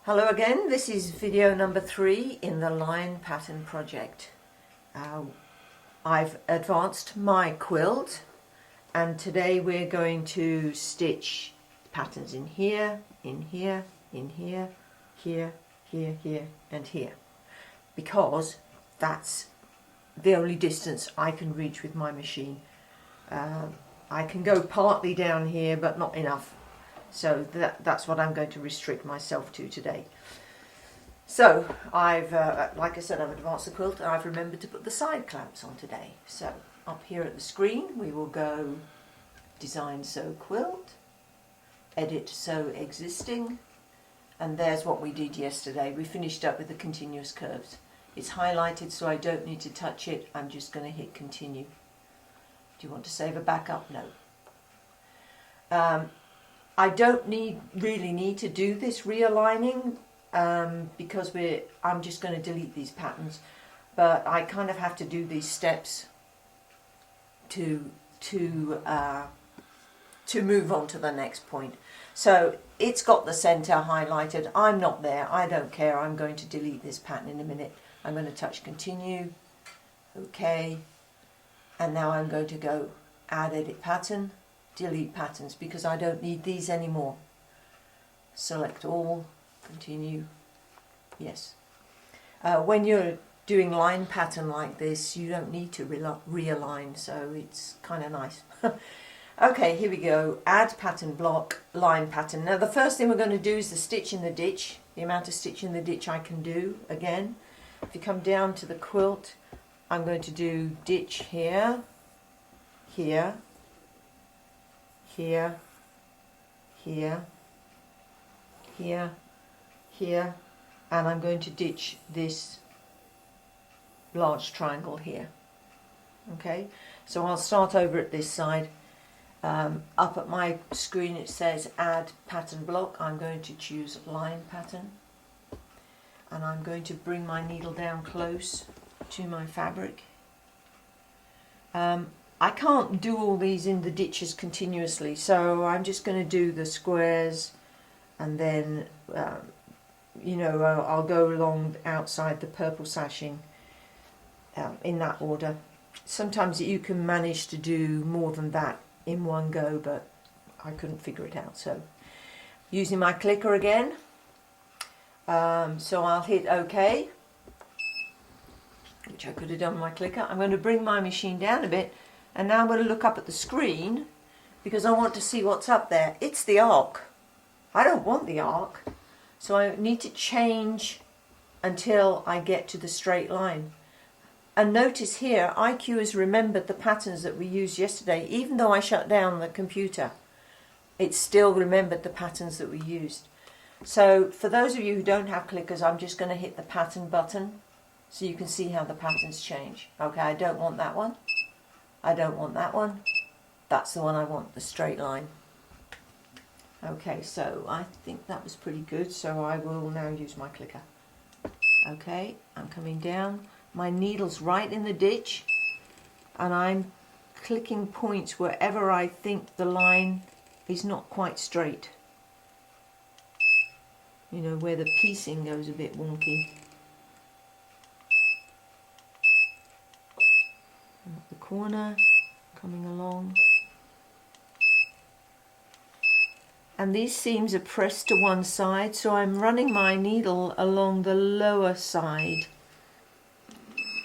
Hello again, this is video number 3 in the line pattern project. I've advanced my quilt and today we're going to stitch patterns in here, in here, in here, here, here, here and here, because that's the only distance I can reach with my machine. I can go partly down here but not enough. So that's what I'm going to restrict myself to today. So I've, like I said, I've advanced the quilt and I've remembered to put the side clamps on today. So up here at the screen we will go Design Sew Quilt, Edit Sew Existing, and there's what we did yesterday. We finished up with the continuous curves. It's highlighted so I don't need to touch it. I'm just going to hit Continue. Do you want to save a backup? No. I don't really need to do this realigning because I'm just going to delete these patterns, but I kind of have to do these steps to move on to the next point. So it's got the center highlighted. I'm not there. I don't care. I'm going to delete this pattern in a minute. I'm going to touch Continue, OK, and now I'm going to go Add Edit Pattern, Delete Patterns, because I don't need these anymore. Select all, Continue, yes. When you're doing line pattern like this, you don't need to realign, so it's kind of nice. Okay, here we go. Add pattern block, line pattern. Now the first thing we're going to do is the stitch in the ditch, the amount of stitch in the ditch I can do. Again, if you come down to the quilt, I'm going to do ditch here, here, here, here, here, here, and I'm going to ditch this large triangle here. Okay, so I'll start over at this side. Up at my screen it says Add Pattern Block. I'm going to choose Line Pattern, and I'm going to bring my needle down close to my fabric. I can't do all these in the ditches continuously, so I'm just going to do the squares and then, I'll go along outside the purple sashing in that order. Sometimes you can manage to do more than that in one go, but I couldn't figure it out. So using my clicker again, so I'll hit OK, which I could have done with my clicker. I'm going to bring my machine down a bit. And now I'm going to look up at the screen because I want to see what's up there. It's the arc. I don't want the arc. So I need to change until I get to the straight line. And notice here, IQ has remembered the patterns that we used yesterday. Even though I shut down the computer, it still remembered the patterns that we used. So for those of you who don't have clickers, I'm just going to hit the pattern button so you can see how the patterns change. Okay, I don't want that one. I don't want that one. That's the one I want, the straight line. Okay, so I think that was pretty good, so I will now use my clicker. Okay, I'm coming down. My needle's right in the ditch, and I'm clicking points wherever I think the line is not quite straight. You know, where the piecing goes a bit wonky. At the corner, coming along, and these seams are pressed to one side, so I'm running my needle along the lower side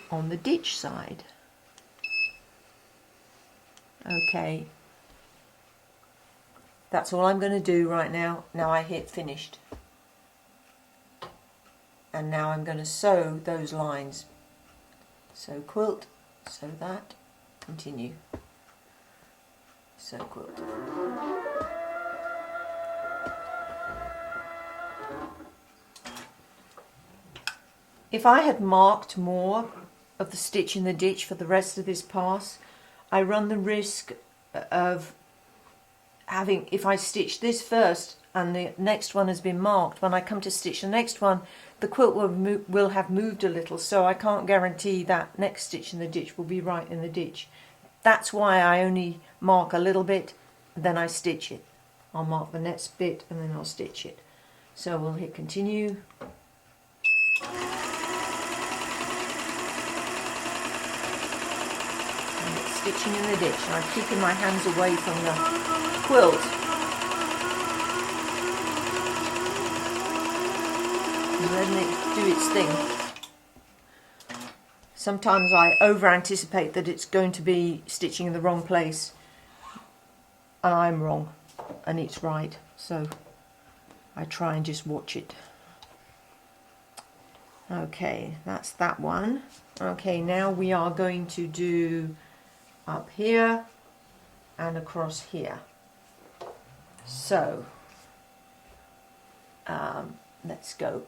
on the ditch side. Okay, that's all I'm going to do right now. Now I hit finished, and now I'm going to sew those lines. Sew quilt, sew that, continue, sew quilt. If I had marked more of the stitch in the ditch for the rest of this pass, I run the risk of having, if I stitch this first and the next one has been marked, when I come to stitch the next one, the quilt will have moved a little, so I can't guarantee that next stitch in the ditch will be right in the ditch. That's why I only mark a little bit, then I stitch it. I'll mark the next bit and then I'll stitch it. So we'll hit continue. And it's stitching in the ditch. And I'm keeping my hands away from the quilt. And letting it do its thing. Sometimes I over anticipate that it's going to be stitching in the wrong place. And I'm wrong. And it's right. So I try and just watch it. Okay, that's that one. Okay, now we are going to do up here and across here. So let's go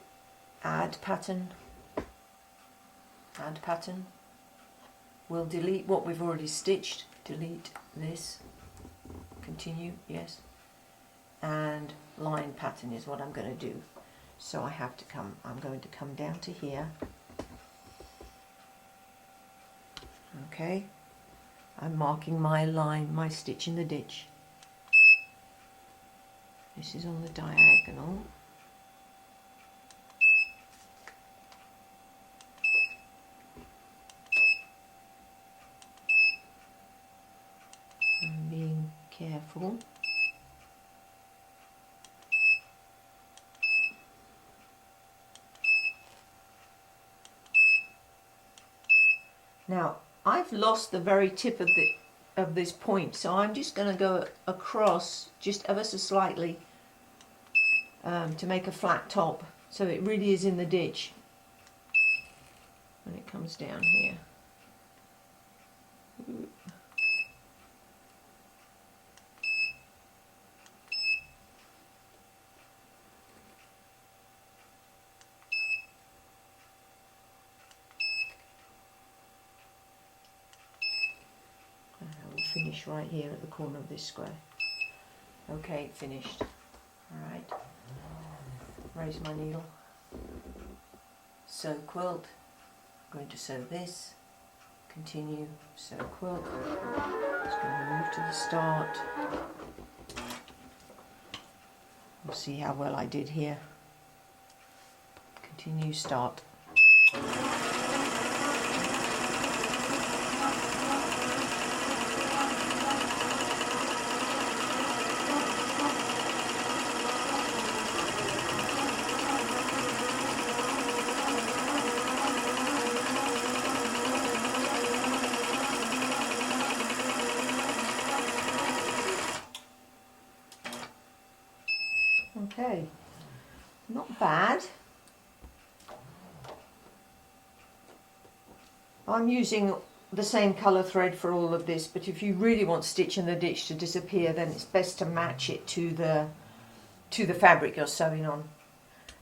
add pattern. Add pattern. We'll delete what we've already stitched. Delete this. Continue, yes. And line pattern is what I'm going to do. So I'm going to come down to here. Okay. I'm marking my line, my stitch in the ditch. This is on the diagonal. I'm being careful. Now, I've lost the very tip of this point, so I'm just going to go across just ever so slightly to make a flat top, so it really is in the ditch when it comes down here. Finish right here at the corner of this square. Okay, finished. Alright, raise my needle, sew quilt, I'm going to sew this, continue, sew quilt, just going to move to the start. We'll see how well I did here. Continue, start. Okay, not bad. I'm using the same colour thread for all of this, but if you really want stitch in the ditch to disappear, then it's best to match it to the fabric you're sewing on.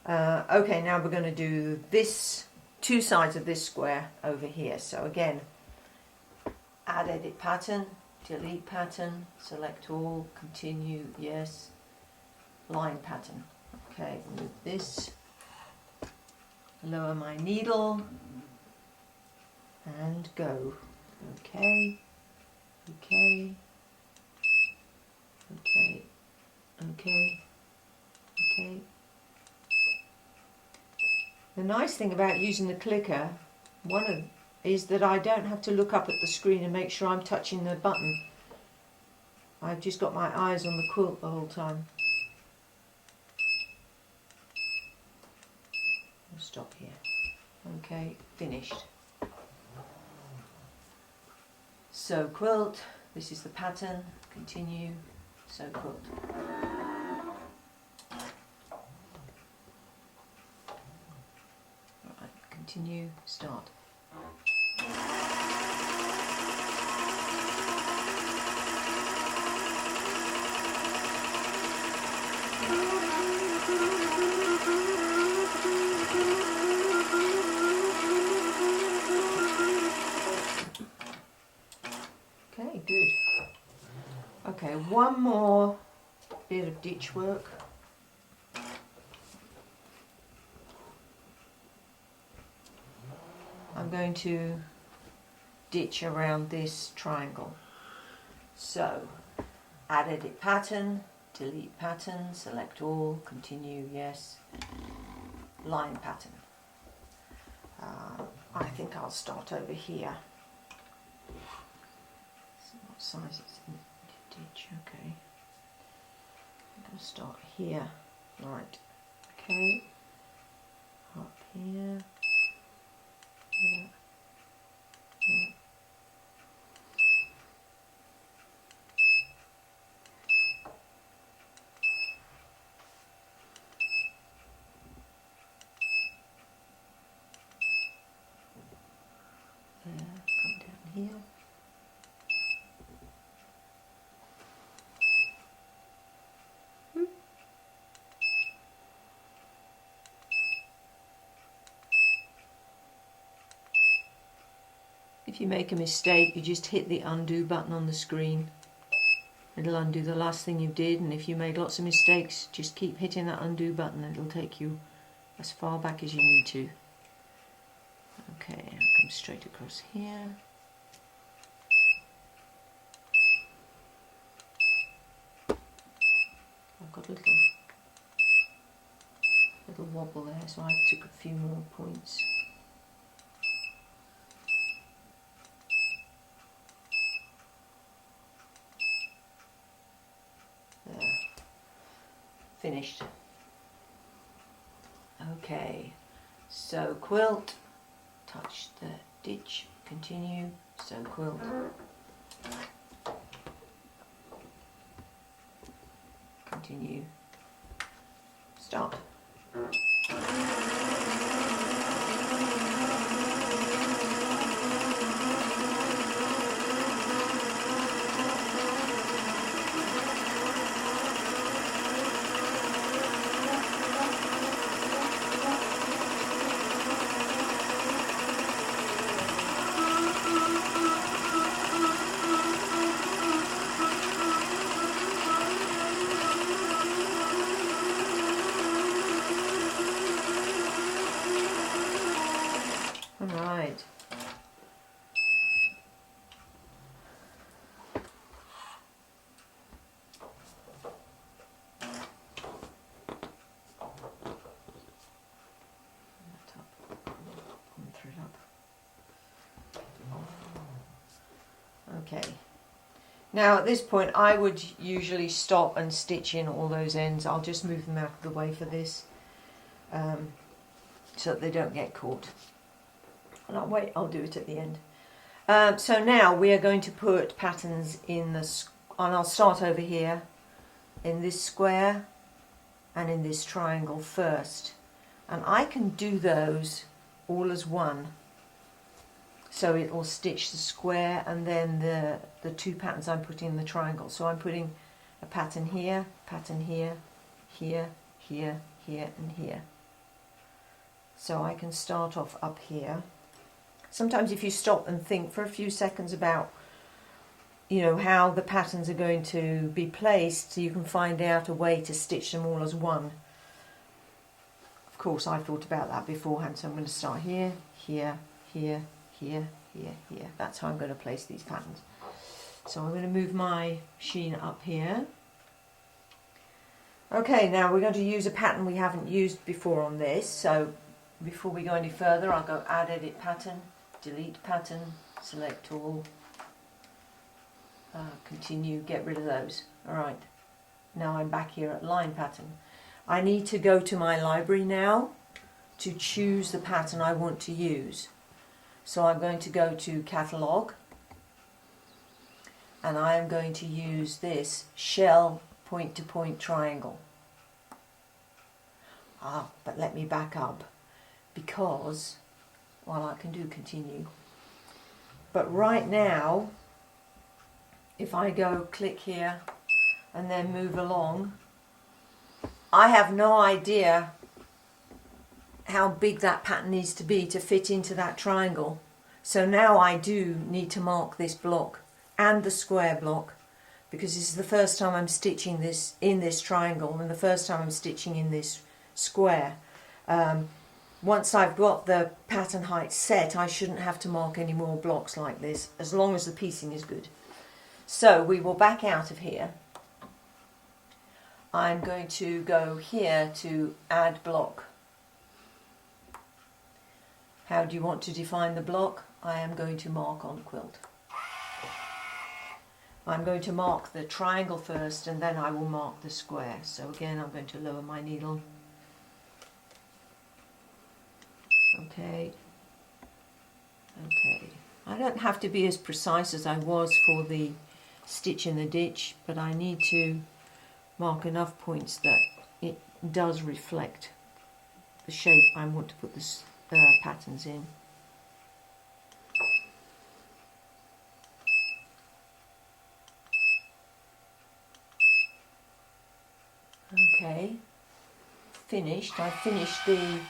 Okay, now we're going to do this, two sides of this square over here. So again, add edit pattern, delete pattern, select all, continue, yes. Line pattern. Okay, move this, lower my needle, and go. Okay, okay, okay, okay, okay. The nice thing about using the clicker, is that I don't have to look up at the screen and make sure I'm touching the button. I've just got my eyes on the quilt the whole time. We'll stop here. Okay, finished. Sew quilt, this is the pattern, continue, sew quilt. Right, continue, start. Okay, good. Okay, one more bit of ditch work. I'm going to ditch around this triangle. So, add edit pattern, delete pattern, select all, continue, yes, line pattern. I think I'll start over here. So what size is in the ditch? Okay. I'm going to start here. Right. Okay. Up here. Here. Here. There. Come down here. If you make a mistake, you just hit the undo button on the screen. It'll undo the last thing you did, and if you made lots of mistakes, just keep hitting that undo button and it'll take you as far back as you need to. Okay, I'll come straight across here. I've got a little wobble there, so I took a few more points. There. Finished. Okay, so quilt, touch the ditch, continue, so quilt. Continue, start. Right. Okay. Now at this point I would usually stop and stitch in all those ends. I'll just move them out of the way for this so that they don't get caught. And I'll do it at the end. So now we are going to put patterns in the, and I'll start over here in this square and in this triangle first. And I can do those all as one. So it will stitch the square and then the two patterns I'm putting in the triangle. So I'm putting a pattern here, here, here, here, here and here. So I can start off up here. Sometimes if you stop and think for a few seconds about, you know, how the patterns are going to be placed, you can find out a way to stitch them all as one. Of course, I thought about that beforehand, so I'm going to start here, here, here, here, here, here. That's how I'm going to place these patterns. So I'm going to move my machine up here. Okay, now we're going to use a pattern we haven't used before on this. So before we go any further, I'll go Add Edit Pattern, Delete Pattern, Select All, Continue, get rid of those. Alright, now I'm back here at Line Pattern. I need to go to my library now to choose the pattern I want to use. So I'm going to go to Catalogue, and I am going to use this shell point-to-point triangle. But let me back up, because, well, I can do continue. But right now, if I go click here and then move along, I have no idea how big that pattern needs to be to fit into that triangle. So now I do need to mark this block and the square block, because this is the first time I'm stitching this in this triangle and the first time I'm stitching in this square. Once I've got the pattern height set, I shouldn't have to mark any more blocks like this, as long as the piecing is good. So we will back out of here. I'm going to go here to add block. How do you want to define the block? I am going to mark on quilt. I'm going to mark the triangle first and then I will mark the square. So again, I'm going to lower my needle. Okay. Okay. I don't have to be as precise as I was for the stitch in the ditch, but I need to mark enough points that it does reflect the shape I want to put the patterns in. Okay, finished. I finished the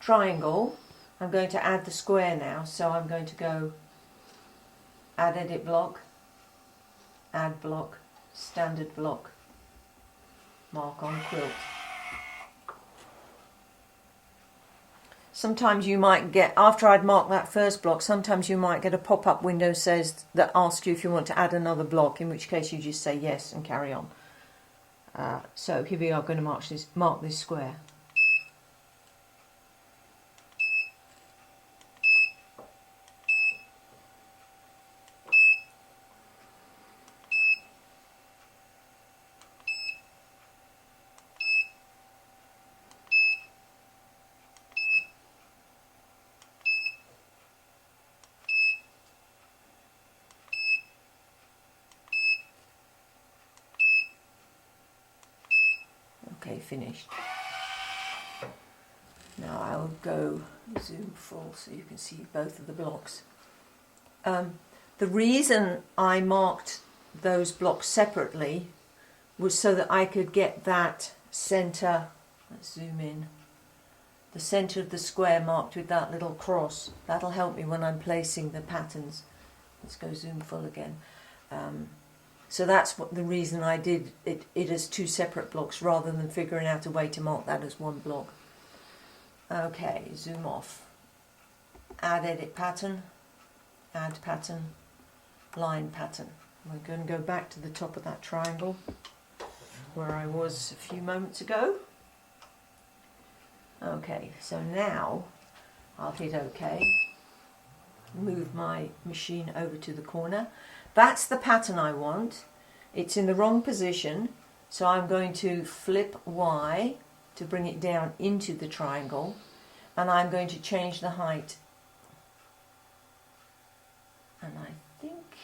triangle. I'm going to add the square now, so I'm going to go add edit block, add block, standard block, mark on quilt. Sometimes you might get, after I'd marked that first block, sometimes you might get a pop-up window that asks you if you want to add another block, in which case you just say yes and carry on. So here we are going to mark this square. Okay, finished. Now I'll go zoom full so you can see both of the blocks. The reason I marked those blocks separately was so that I could get that centre, let's zoom in, the centre of the square marked with that little cross. That'll help me when I'm placing the patterns. Let's go zoom full again. So that's the reason I did it as two separate blocks rather than figuring out a way to mark that as one block. Okay, zoom off. Add edit pattern, add pattern, line pattern. We're going to go back to the top of that triangle where I was a few moments ago. Okay, so now I'll hit OK. Move my machine over to the corner. That's the pattern I want. It's in the wrong position, so I'm going to flip Y to bring it down into the triangle, and I'm going to change the height. And I think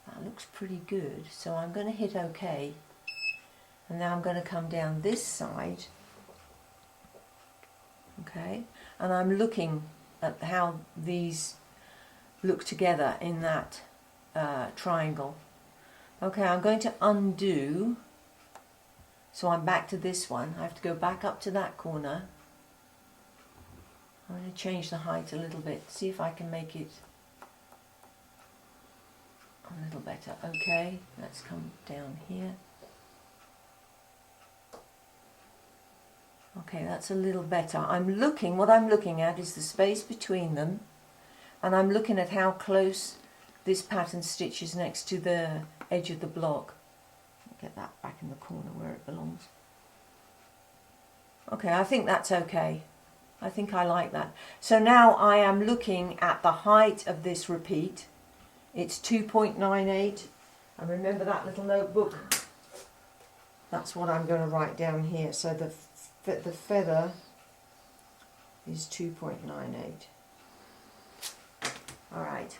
that looks pretty good, so I'm going to hit OK. And now I'm going to come down this side. Okay, and I'm looking at how these look together in that triangle. Okay, I'm going to undo, so I'm back to this one. I have to go back up to that corner. I'm going to change the height a little bit, see if I can make it a little better. Okay, let's come down here. Okay, that's a little better. What I'm looking at is the space between them, and I'm looking at how close this pattern stitches next to the edge of the block. Get that back in the corner where it belongs. Okay, I think that's okay. I think I like that. So now I am looking at the height of this repeat. It's 2.98. And remember that little notebook? That's what I'm going to write down here. So the feather is 2.98. Alright,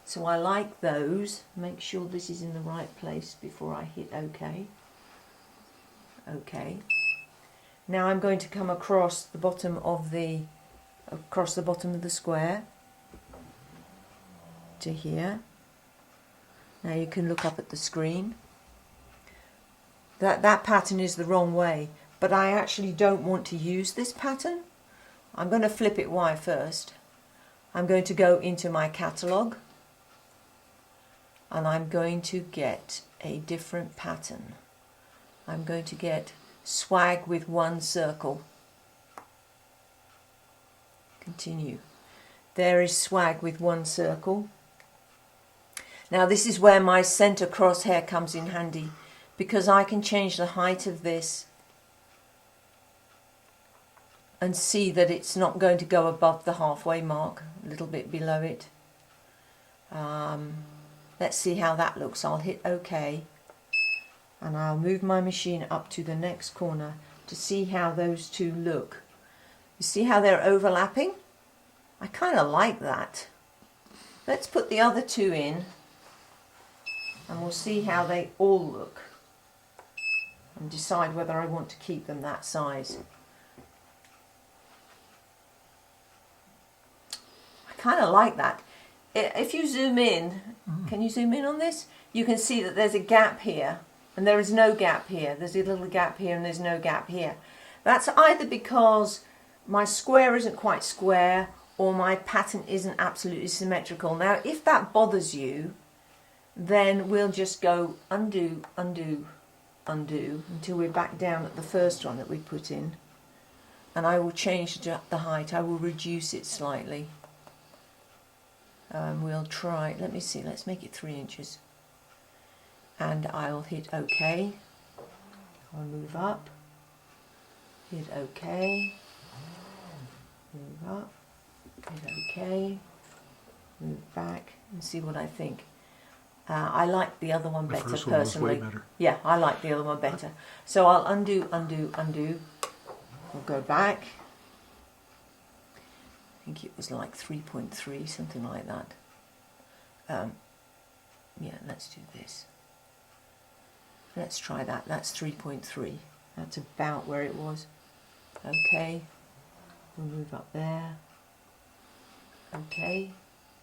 so I like those. Make sure this is in the right place before I hit OK. OK. Now I'm going to come across the bottom of the square to here. Now you can look up at the screen. That pattern is the wrong way, but I actually don't want to use this pattern. I'm going to flip it Y first. I'm going to go into my catalogue and I'm going to get a different pattern. I'm going to get swag with one circle. Continue. There is swag with one circle. Now this is where my centre crosshair comes in handy, because I can change the height of this and see that it's not going to go above the halfway mark, a little bit below it. Let's see how that looks. I'll hit OK, and I'll move my machine up to the next corner to see how those two look. You see how they're overlapping? I kind of like that. Let's put the other two in and we'll see how they all look and decide whether I want to keep them that size. I kind of like that. If you zoom in, can you zoom in on this? You can see that there's a gap here and there is no gap here. There's a little gap here and there's no gap here. That's either because my square isn't quite square or my pattern isn't absolutely symmetrical. Now, if that bothers you, then we'll just go undo, undo, undo until we're back down at the first one that we put in. And I will change the height. I will reduce it slightly. We'll try, let me see, let's make it 3 inches. And I'll hit OK. I'll move up, hit OK, move up, hit OK, move back and see what I think. I like the other one better personally. Was way better. Yeah, I like the other one better. So I'll undo, undo, undo. We'll go back. I think it was like 3.3, something like that. Yeah, let's do this. Let's try that. That's 3.3. That's about where it was. Okay. We'll move up there. Okay.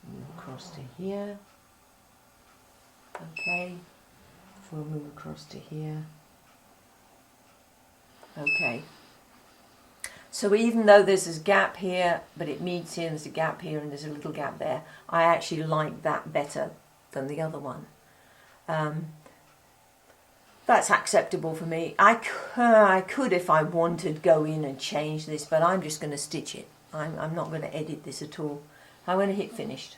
Move across to here. Okay. We'll move across to here. Okay. So even though there's this gap here, but it meets here, and there's a gap here, and there's a little gap there, I actually like that better than the other one. That's acceptable for me. I could, if I wanted, go in and change this, but I'm just going to stitch it. I'm not going to edit this at all. I'm going to hit finished.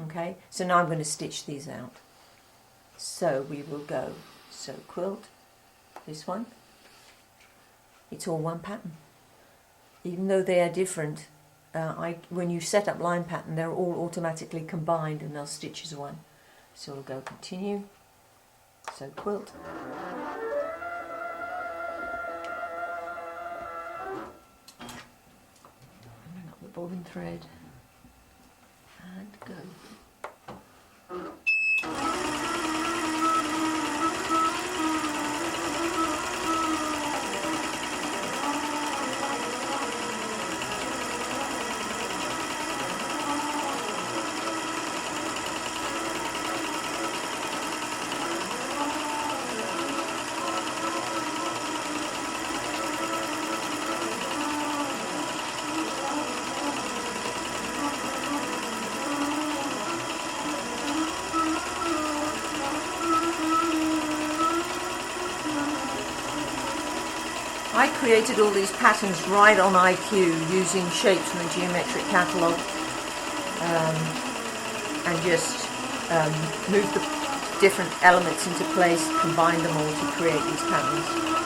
Okay, so now I'm going to stitch these out. So we will go, so quilt, this one. It's all one pattern. Even though they are different, when you set up line pattern, they're all automatically combined and they'll stitch as one. So we'll go continue. So quilt. Bring up the bobbin thread and go. I created all these patterns right on IQ using shapes from the geometric catalogue and just moved the different elements into place, combined them all to create these patterns.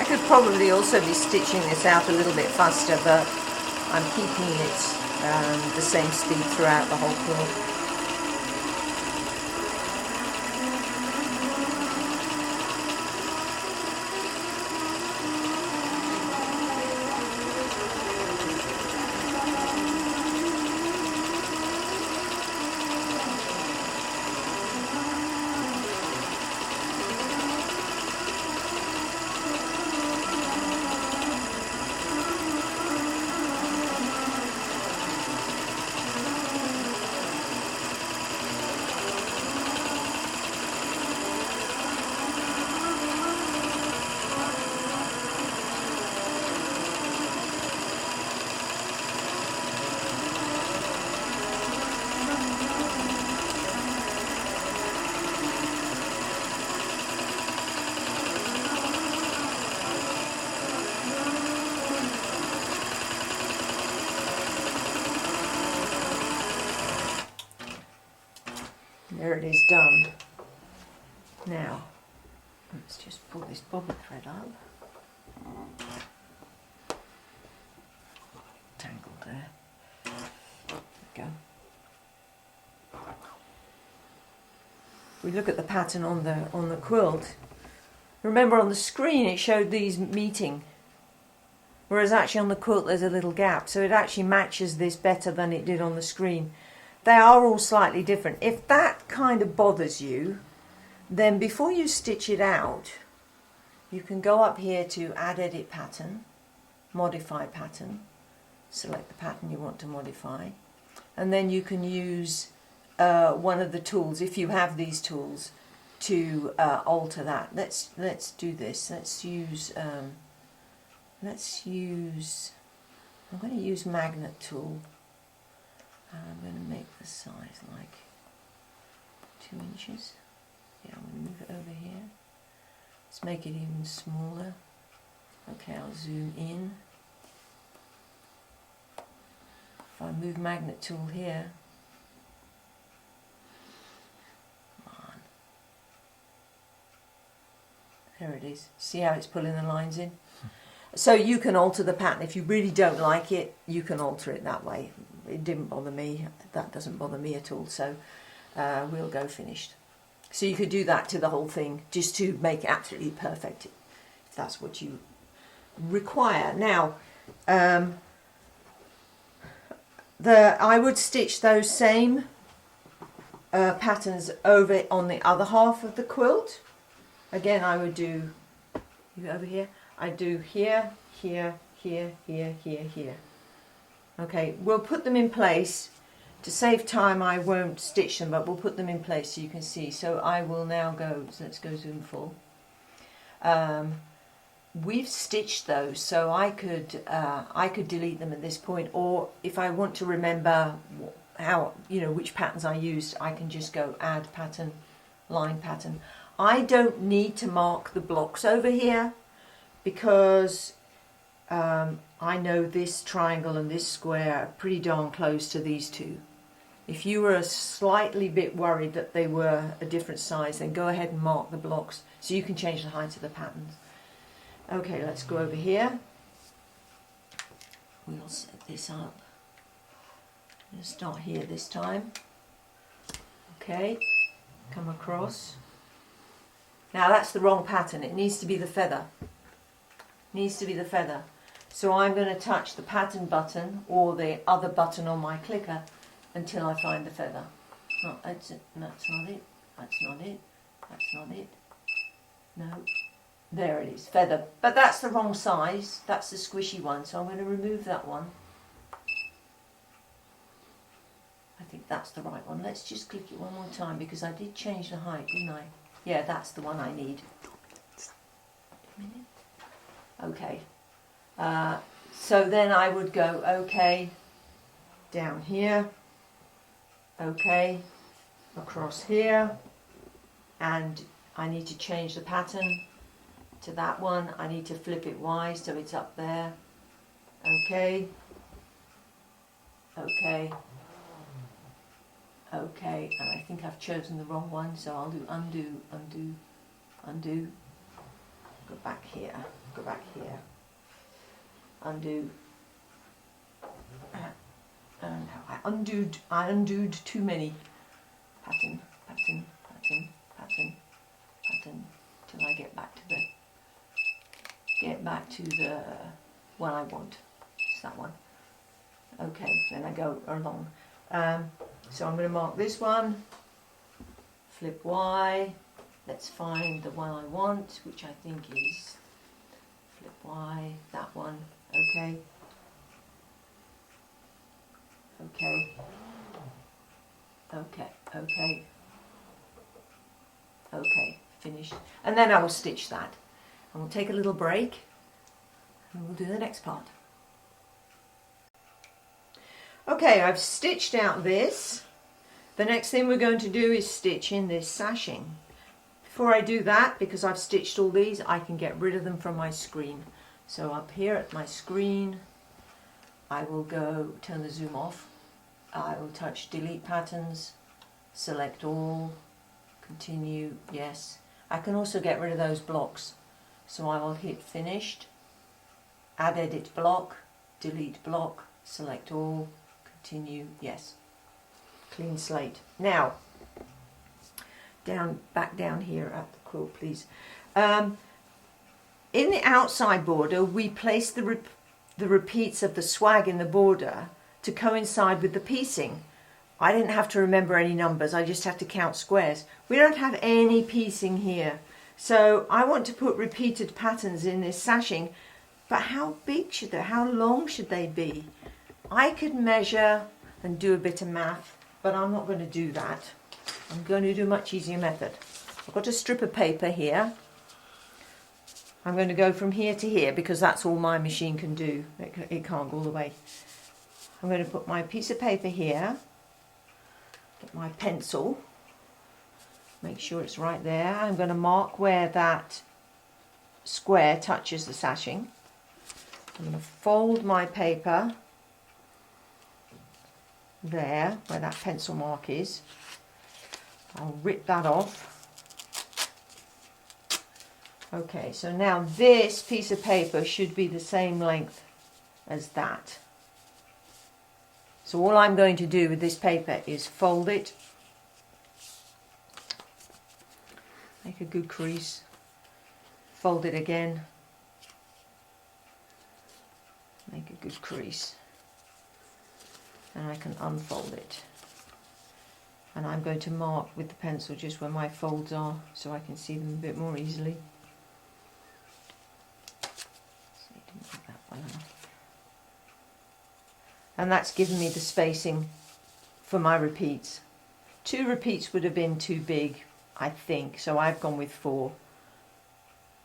could probably also be stitching this out a little bit faster, but I'm keeping it the same speed throughout the whole quilt. There it is, done. Now, let's just pull this bobbin thread up. Tangled there. There we go. We look at the pattern on the quilt. Remember on the screen it showed these meeting, whereas actually on the quilt there's a little gap, so it actually matches this better than it did on the screen. They are all slightly different. If that kind of bothers you, then before you stitch it out, you can go up here to Add Edit Pattern, Modify Pattern, select the pattern you want to modify, and then you can use one of the tools, if you have these tools, to alter that. Let's do this. Let's use I'm going to use Magnet tool. I'm going to make the size like 2 inches. Yeah, I'm going to move it over here. Let's make it even smaller. Okay, I'll zoom in. If I move Magnet tool here, come on. There it is. See how it's pulling the lines in? So you can alter the pattern. If you really don't like it, you can alter it that way. It didn't bother me. That doesn't bother me at all. So we'll go finished. So you could do that to the whole thing, just to make it absolutely perfect, if that's what you require. Now, I would stitch those same patterns over on the other half of the quilt. Again, I would do over here. I do here, here, here, here, here, here. Okay, we'll put them in place. To save time, I won't stitch them, but we'll put them in place so you can see. So I will now go, so let's go zoom full. We've stitched those, so I could delete them at this point, or if I want to remember how, which patterns I used, I can just go Add Pattern, Line Pattern. I don't need to mark the blocks over here because I know this triangle and this square are pretty darn close to these two. If you were a slightly bit worried that they were a different size, then go ahead and mark the blocks so you can change the height of the patterns. Okay, let's go over here. We'll set this up. We'll start here this time. Okay, come across. Now that's the wrong pattern. It needs to be the feather. Needs to be the feather. So I'm going to touch the pattern button or the other button on my clicker until I find the feather. Oh, that's not it. That's not it. That's not it. No. There it is, feather. But that's the wrong size. That's the squishy one. So I'm going to remove that one. I think that's the right one. Let's just click it one more time because I did change the height, didn't I? Yeah, that's the one I need. A minute. Okay. So then I would go OK, down here, OK, across here, and I need to change the pattern to that one. I need to flip it Y so it's up there. OK, OK, OK, and I think I've chosen the wrong one, so I'll do undo, undo, undo. go back here, go back here, undo, and I undid too many, pattern, pattern, pattern, pattern, pattern, till I get back to the one I want. It's that one. Okay, then I go along. So I'm going to mark this one, flip Y, let's find the one I want, which I think is flip Y, that one, okay, okay, okay, okay, okay, finished. And then I will stitch that. And we'll take a little break and we'll do the next part. Okay, I've stitched out this. The next thing we're going to do is stitch in this sashing. Before I do that, because I've stitched all these, I can get rid of them from my screen. So up here at my screen, I will go turn the zoom off. I will touch delete patterns, select all, continue, yes. I can also get rid of those blocks. So I will hit finished, add edit block, delete block, select all, continue, yes. Clean slate. Now, back down here at the quilt, please. In the outside border, we place the repeats of the swag in the border to coincide with the piecing. I didn't have to remember any numbers, I just have to count squares. We don't have any piecing here. So I want to put repeated patterns in this sashing, but how big should they, how long should they be? I could measure and do a bit of math, but I'm not going to do that. I'm going to do a much easier method. I've got a strip of paper here. I'm going to go from here to here because that's all my machine can do. It can't go all the way. I'm going to put my piece of paper here, get my pencil, make sure it's right there. I'm going to mark where that square touches the sashing. I'm going to fold my paper there where that pencil mark is. I'll rip that off. Okay, so now this piece of paper should be the same length as that. So all I'm going to do with this paper is fold it, make a good crease, fold it again, make a good crease, and I can unfold it. And I'm going to mark with the pencil just where my folds are so I can see them a bit more easily. And that's given me the spacing for my repeats. 2 repeats would have been too big, I think, so I've gone with 4.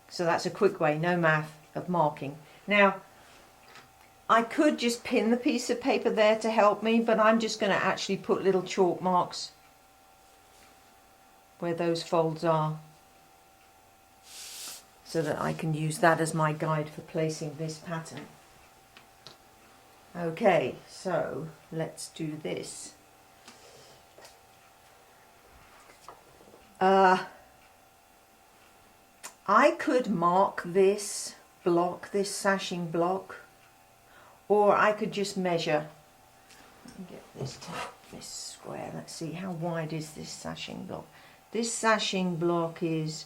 So that's a quick way, no math, of marking. Now, I could just pin the piece of paper there to help me, but I'm just going to actually put little chalk marks where those folds are so that I can use that as my guide for placing this pattern. Okay, so let's do this. I could mark this block, this sashing block, or I could just measure. Let me get this to this square. Let's see, how wide is this sashing block? This sashing block is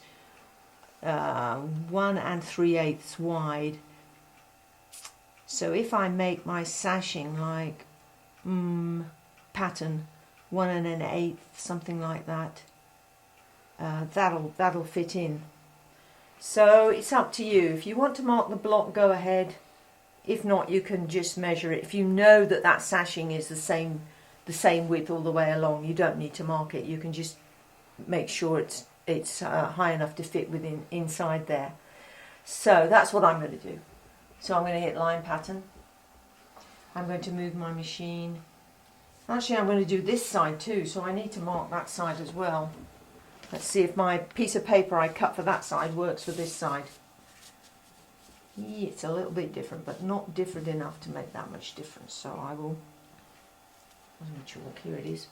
1 3/8 wide. So if I make my sashing like pattern 1 1/8, something like that, that'll fit in. So it's up to you. If you want to mark the block, go ahead. If not, you can just measure it. If you know that that sashing is the same width all the way along, you don't need to mark it. You can just make sure it's high enough to fit within inside there. So that's what I'm going to do. So I'm going to hit line pattern. I'm going to move my machine. Actually, I'm going to do this side too, so I need to mark that side as well. Let's see if my piece of paper I cut for that side works for this side. It's a little bit different, but not different enough to make that much difference. So I will, chalk, here it is.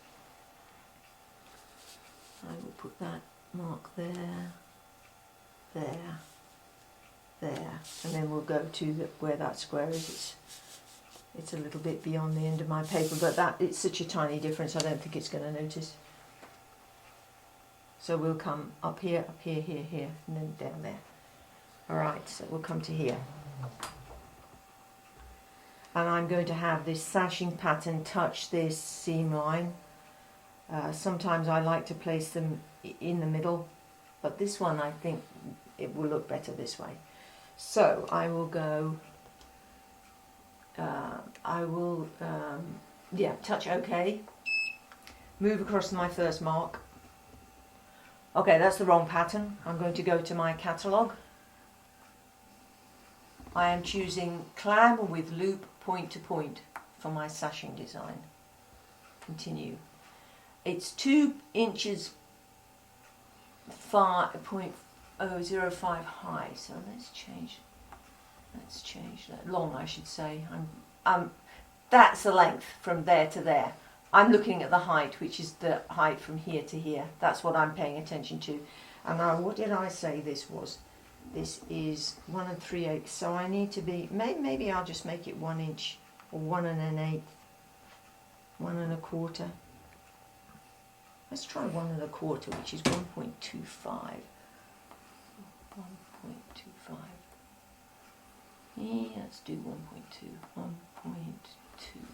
I will put that mark there, there, and then we'll go to where that square is. It's a little bit beyond the end of my paper, but it's such a tiny difference, I don't think it's going to notice. So we'll come up here, here, and then down there. Alright, so we'll come to here. And I'm going to have this sashing pattern touch this seam line. Sometimes I like to place them in the middle, but this one I think it will look better this way. So I will go, touch OK, move across to my first mark. Okay, that's the wrong pattern. I'm going to go to my catalogue. I am choosing clam with loop point to point for my sashing design. Continue. It's 2 inches 5.005 high, so let's change that. Long, I should say. That's the length from there to there. I'm looking at the height, which is the height from here to here. That's what I'm paying attention to. And now, what did I say this was? This is 1 3/8, so I need to be, maybe I'll just make it 1 inch, or 1 1/8, 1 1/4. Let's try 1 1/4, which is 1.25. 1.25. Yeah, let's do 1.2. 1.2.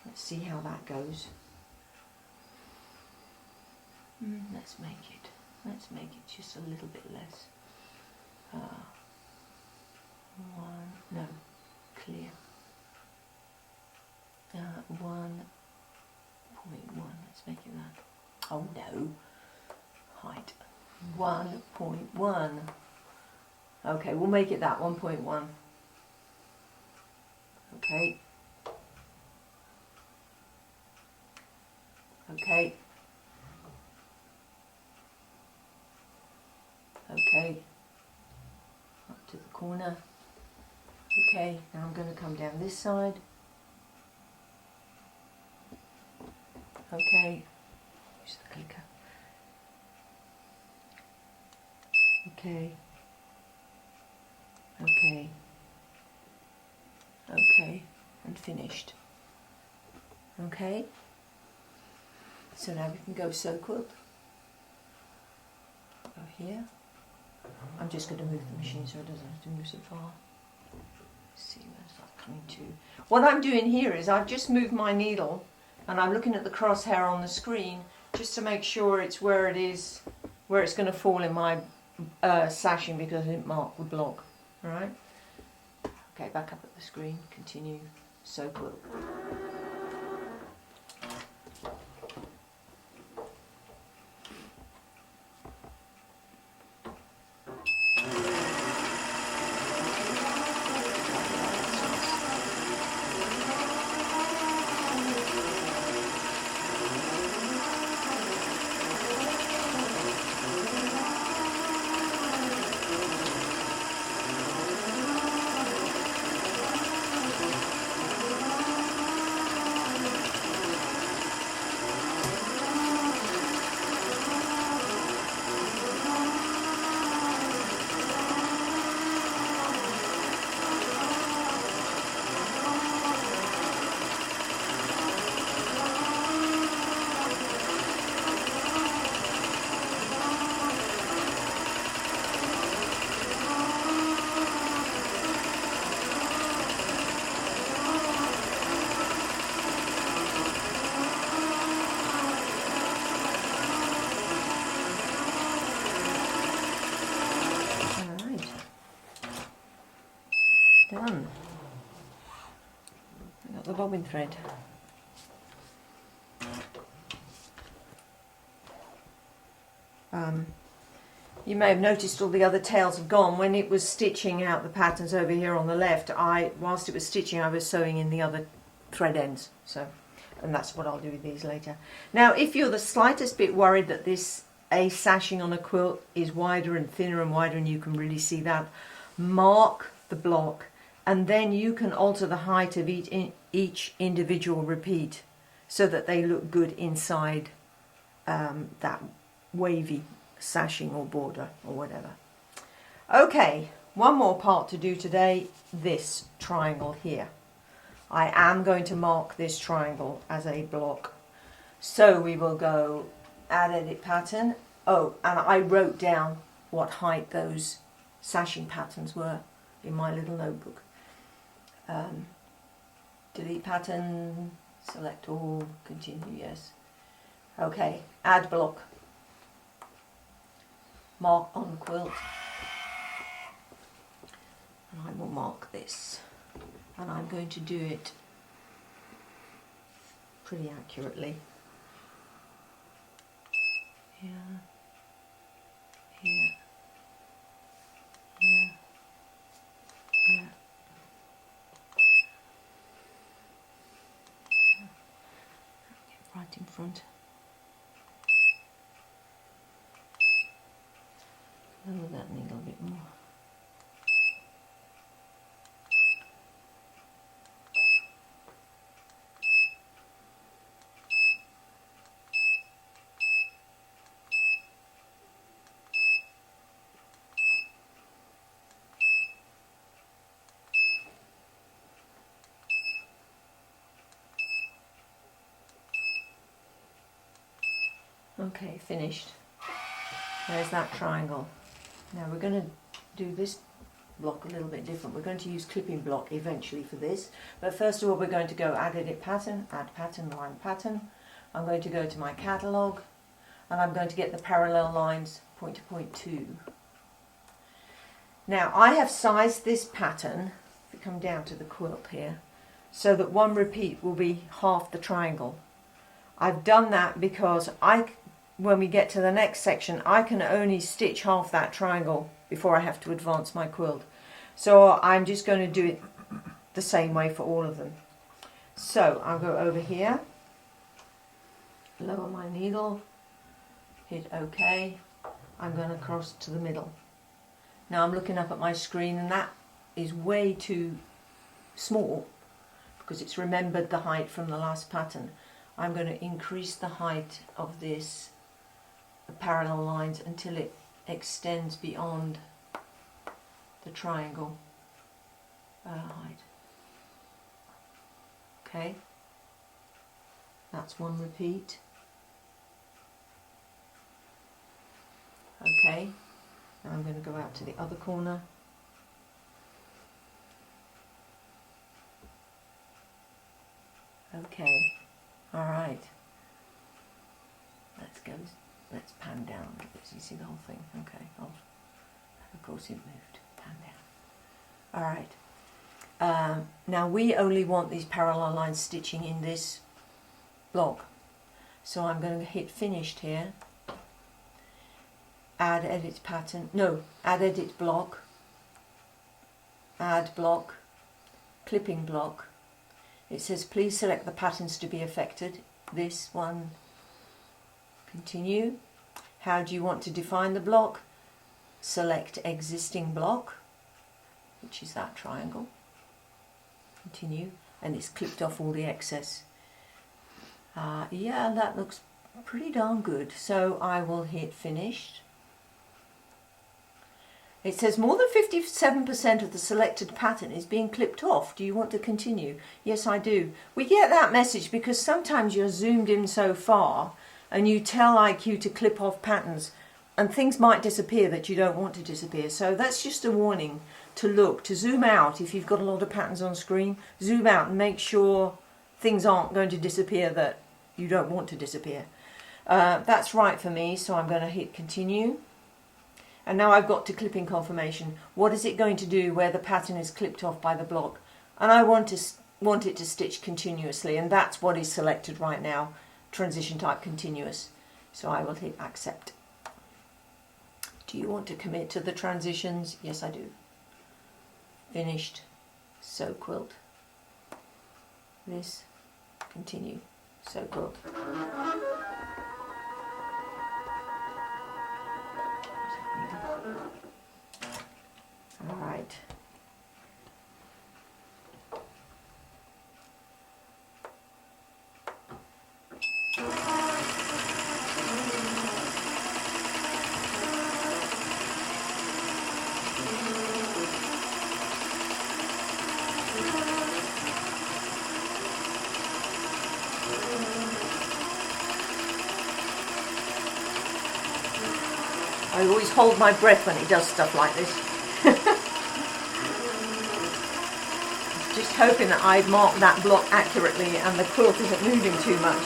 Let's see how that goes. Let's make it just a little bit less. Clear. 1.1. Let's make it that. Oh no. Height. 1.1. Okay, we'll make it that. 1.1. Okay. Okay. Okay. Up to the corner. Okay, now I'm going to come down this side. Okay. Use the clicker. Okay. Okay. Okay. And finished. Okay. So now we can go sew quilt. Go here. I'm just going to move the machine so it doesn't have to move so far. Let's see, where's that coming to? What I'm doing here is I've just moved my needle and I'm looking at the crosshair on the screen just to make sure it's where it is, where it's going to fall in my sashing, because I didn't mark the block. Alright? Okay, back up at the screen, continue, sew quilt. Done. I got the bobbin thread. You may have noticed all the other tails have gone. When it was stitching out the patterns over here on the left, whilst it was stitching, I was sewing in the other thread ends. So, and that's what I'll do with these later. Now, if you're the slightest bit worried that this sashing on a quilt is wider and thinner and wider, and you can really see that, mark the block, and then you can alter the height of each individual repeat so that they look good inside that wavy sashing or border or whatever. Okay, one more part to do today, this triangle here. I am going to mark this triangle as a block. So we will go add edit pattern. Oh, and I wrote down what height those sashing patterns were in my little notebook. Delete pattern, select all, continue, yes. Okay, add block. Mark on quilt. And I will mark this. And I'm going to do it pretty accurately. Here, here, here, here. Right in front. Lower that needle a bit more. Okay, finished. There's that triangle. Now we're going to do this block a little bit different. We're going to use clipping block eventually for this, but first of all we're going to go add edit pattern, add pattern, line pattern. I'm going to go to my catalogue and I'm going to get the parallel lines point to point 2. Now I have sized this pattern, if you come down to the quilt here, so that one repeat will be half the triangle. I've done that because when we get to the next section, I can only stitch half that triangle before I have to advance my quilt. So I'm just going to do it the same way for all of them. So I'll go over here, lower my needle, hit OK. I'm going to cross to the middle. Now I'm looking up at my screen and that is way too small because it's remembered the height from the last pattern. I'm going to increase the height of this parallel lines until it extends beyond the triangle height. Okay, that's one repeat. Okay, now I'm going to go out to the other corner. Okay, all right. Let's pan down a bit so you see the whole thing. Okay, of course it moved. Pan down. All right. Now we only want these parallel lines stitching in this block. So I'm going to hit finished here. Add edit pattern. No, add edit block. Add block. Clipping block. It says please select the patterns to be affected. This one. Continue. How do you want to define the block? Select existing block, which is that triangle. Continue. And it's clipped off all the excess. Yeah, that looks pretty darn good. So I will hit finished. It says more than 57% of the selected pattern is being clipped off. Do you want to continue? Yes, I do. We get that message because sometimes you're zoomed in so far and you tell IQ to clip off patterns and things might disappear that you don't want to disappear. So that's just a warning to look, to zoom out if you've got a lot of patterns on screen. Zoom out and make sure things aren't going to disappear that you don't want to disappear. That's right for me, so I'm going to hit continue. And now I've got to clipping confirmation. What is it going to do where the pattern is clipped off by the block? And I want it to stitch continuously, and that's what is selected right now. Transition type continuous. So I will hit accept. Do you want to commit to the transitions? Yes, I do. Finished. Sew quilt. This. Continue. Sew quilt. All right. hold my breath when it does stuff like this. Just hoping that I've marked that block accurately and the quilt isn't moving too much.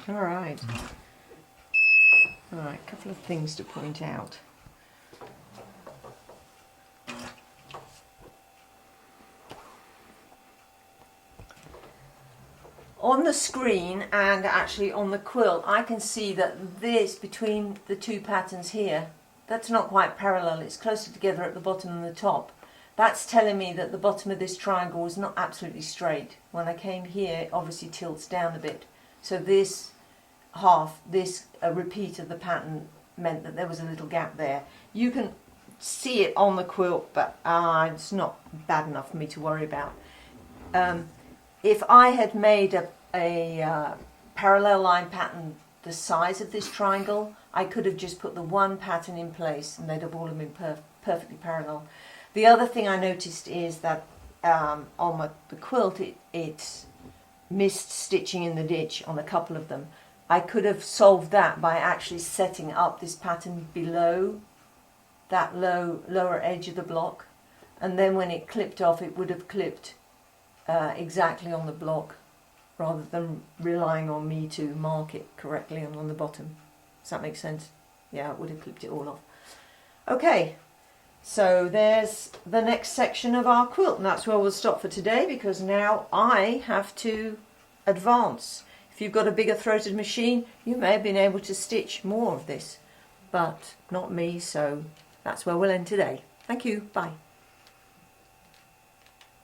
Alright, a couple of things to point out. On the screen and actually on the quilt, I can see that this, between the two patterns here, that's not quite parallel, it's closer together at the bottom than the top. That's telling me that the bottom of this triangle is not absolutely straight. When I came here, it obviously tilts down a bit. So this half, a repeat of the pattern meant that there was a little gap there. You can see it on the quilt, but it's not bad enough for me to worry about. If I had made a parallel line pattern the size of this triangle, I could have just put the one pattern in place and they'd have all been perfectly parallel. The other thing I noticed is that on the quilt it missed stitching in the ditch on a couple of them. I could have solved that by actually setting up this pattern below that lower edge of the block, and then when it clipped off it would have clipped exactly on the block rather than relying on me to mark it correctly on the bottom. Does that make sense? Yeah, it would have clipped it all off. Okay, so there's the next section of our quilt, and that's where we'll stop for today because now I have to advance. If you've got a bigger throated machine, you may have been able to stitch more of this, but not me, so that's where we'll end today. Thank you, bye.